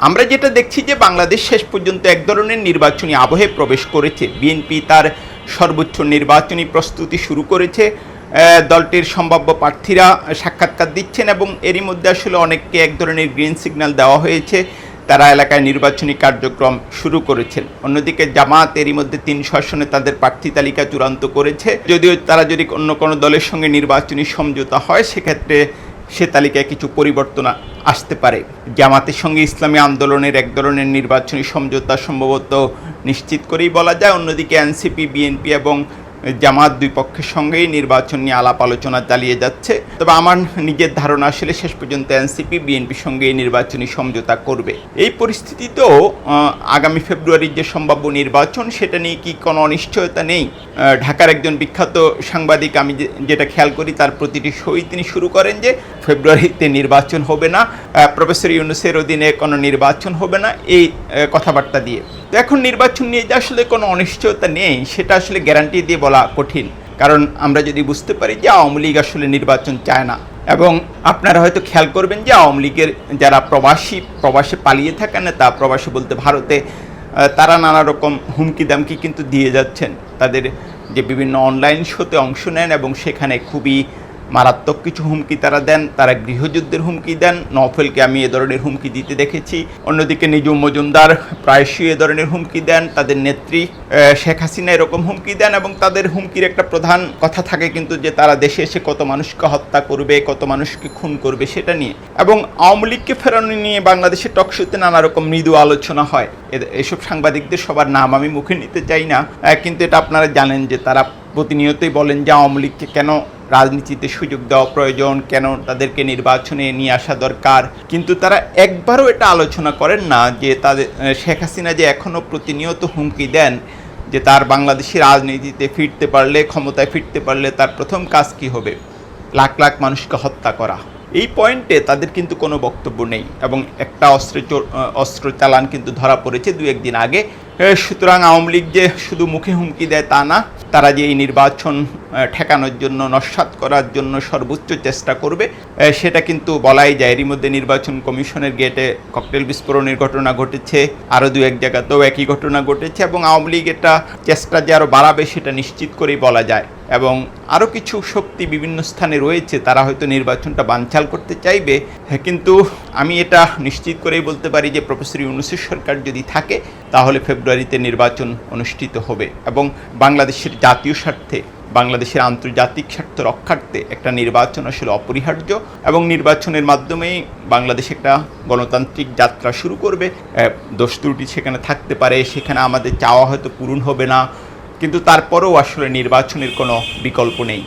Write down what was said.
আমরা যেটা দেখছি যে বাংলাদেশ শেষ পর্যন্ত এক ধরনের নির্বাচনী আবহে প্রবেশ করেছে। বিএনপি তার সর্বোচ্চ নির্বাচনী প্রস্তুতি শুরু করেছে। দলটির সম্ভাব্য প্রার্থীরা সাক্ষাৎকার দিচ্ছেন এবং এরই মধ্যে আসলে অনেককে এক ধরনের গ্রিন সিগন্যাল দেওয়া হয়েছে, তারা এলাকায় নির্বাচনী কার্যক্রম শুরু করেছেন। অন্যদিকে জামাত এরই মধ্যে 300 আসনে তাদের প্রার্থী তালিকা চূড়ান্ত করেছে। যদিও তারা যদি অন্য কোনো দলের সঙ্গে নির্বাচনী সমঝোতা হয় সেক্ষেত্রে সে তালিকায় কিছু পরিবর্তন আসতে পারে। জামাতের সঙ্গে ইসলামী আন্দোলনের এক ধরনের নির্বাচনী সমঝোতা সম্ভবত নিশ্চিত করেই বলা যায়। অন্যদিকে এনসিপি, বিএনপি এবং জামাত দুই পক্ষের সঙ্গেই নির্বাচন নিয়ে আলাপ আলোচনা চালিয়ে যাচ্ছে। তবে আমার নিজের ধারণা আসলে শেষ পর্যন্ত এনসিপি বিএনপির সঙ্গে এই নির্বাচনী সমঝোতা করবে। এই পরিস্থিতিতেও আগামী ফেব্রুয়ারির যে সম্ভাব্য নির্বাচন সেটা নিয়ে কি কোনো অনিশ্চয়তা নেই? ঢাকার একজন বিখ্যাত সাংবাদিক, আমি যেটা খেয়াল করি, তার প্রতিটি সই তিনি শুরু করেন যে ফেব্রুয়ারিতে নির্বাচন হবে না, প্রফেসর ইউনূসের অধীনে কোনো নির্বাচন হবে না, এই কথাবার্তা দিয়ে। তো এখন নির্বাচন নিয়ে যে আসলে কোনো অনিশ্চয়তা নেই সেটা আসলে গ্যারান্টি দিয়ে বলা কঠিন। কারণ আমরা যদি বুঝতে পারি যে আওয়ামী লীগ আসলে নির্বাচন চায় না, এবং আপনারা হয়তো খেয়াল করবেন যে আওয়ামী লীগের যারা প্রবাসে পালিয়ে থাকে নেতা, প্রবাসী বলতে ভারতে, তারা নানা রকম হুমকি দামকি কিন্তু দিয়ে যাচ্ছেন। তাদের যে বিভিন্ন অনলাইন শোতে অংশ নেন এবং সেখানে খুবই মারাত্মক কিছু হুমকি তারা দেন। তারা গৃহযুদ্ধের হুমকি দেন। নওফেলকে আমি এ ধরনের হুমকি দিতে দেখেছি। অন্যদিকে নিজুম মজুমদার প্রায়শই এ ধরনের হুমকি দেন। তাদের নেত্রী শেখ হাসিনা এরকম হুমকি দেন, এবং তাদের হুমকির একটা প্রধান কথা থাকে কিন্তু যে তারা দেশে এসে কত মানুষকে হত্যা করবে, কত মানুষকে খুন করবে সেটা নিয়ে। এবং আওয়ামী লীগকে ফেরানো নিয়ে বাংলাদেশের টকশোতে নানা রকম মৃদু আলোচনা হয়। এসব সাংবাদিকদের সবার নাম আমি মুখে নিতে চাই না, কিন্তু এটা আপনারা জানেন যে তারা প্রতিনিয়তই বলেন যে আওয়ামী লীগকে কেন রাজনীতিতে সুযোগ দেওয়া প্রয়োজন, কেন তাদেরকে নির্বাচনে নিয়ে আসা দরকার। কিন্তু তারা একবারও এটা আলোচনা করেন না যে তাদের শেখ হাসিনা যে এখনও প্রতিনিয়ত হুমকি দেন যে তার বাংলাদেশের রাজনীতিতে ফিরতে পারলে, ক্ষমতায় ফিরতে পারলে তার প্রথম কাজ কী হবে, লাখ লাখ মানুষকে হত্যা করা। এই পয়েন্টে তাদের কিন্তু কোনো বক্তব্য নেই, এবং একটা অস্ত্র চালান কিন্তু ধরা পড়েছে 2-1 দিন আগে। সুতরাং আওয়ামী লীগ যে শুধু মুখে হুমকি দেয় তা না, তারা যে এই নির্বাচন ঠেকানোর জন্য, নস্যাৎ করার জন্য সর্বোচ্চ চেষ্টা করবে সেটা কিন্তু বলাই যায়। এরই মধ্যে নির্বাচন কমিশনের গেটে ককটেল বিস্ফোরণের ঘটনা ঘটেছে, আরও 2-1 জায়গাতেও একই ঘটনা ঘটেছে, এবং আওয়ামী লীগ এটা চেষ্টা যে আরও বাড়াবে সেটা নিশ্চিত করেই বলা যায়। এবং আরও কিছু শক্তি বিভিন্ন স্থানে রয়েছে, তারা হয়তো নির্বাচনটা বানচাল করতে চাইবে। কিন্তু আমি এটা নিশ্চিত করেই বলতে পারি যে প্রফেসর ইউনূসের সরকার যদি থাকে তাহলে ফেব্রুয়ারিতে নির্বাচন অনুষ্ঠিত হবে, এবং বাংলাদেশের জাতীয় স্বার্থে, বাংলাদেশের আন্তর্জাতিক স্বার্থ রক্ষার্থে একটা নির্বাচন আসলে অপরিহার্য, এবং নির্বাচনের মাধ্যমেই বাংলাদেশ একটা গণতান্ত্রিক যাত্রা শুরু করবে। দোষ ত্রুটি সেখানে থাকতে পারে, সেখানে আমাদের চাওয়া হয়তো পূরণ হবে না, কিন্তু তারপরেও আসলে নির্বাচনের কোনো বিকল্প নেই।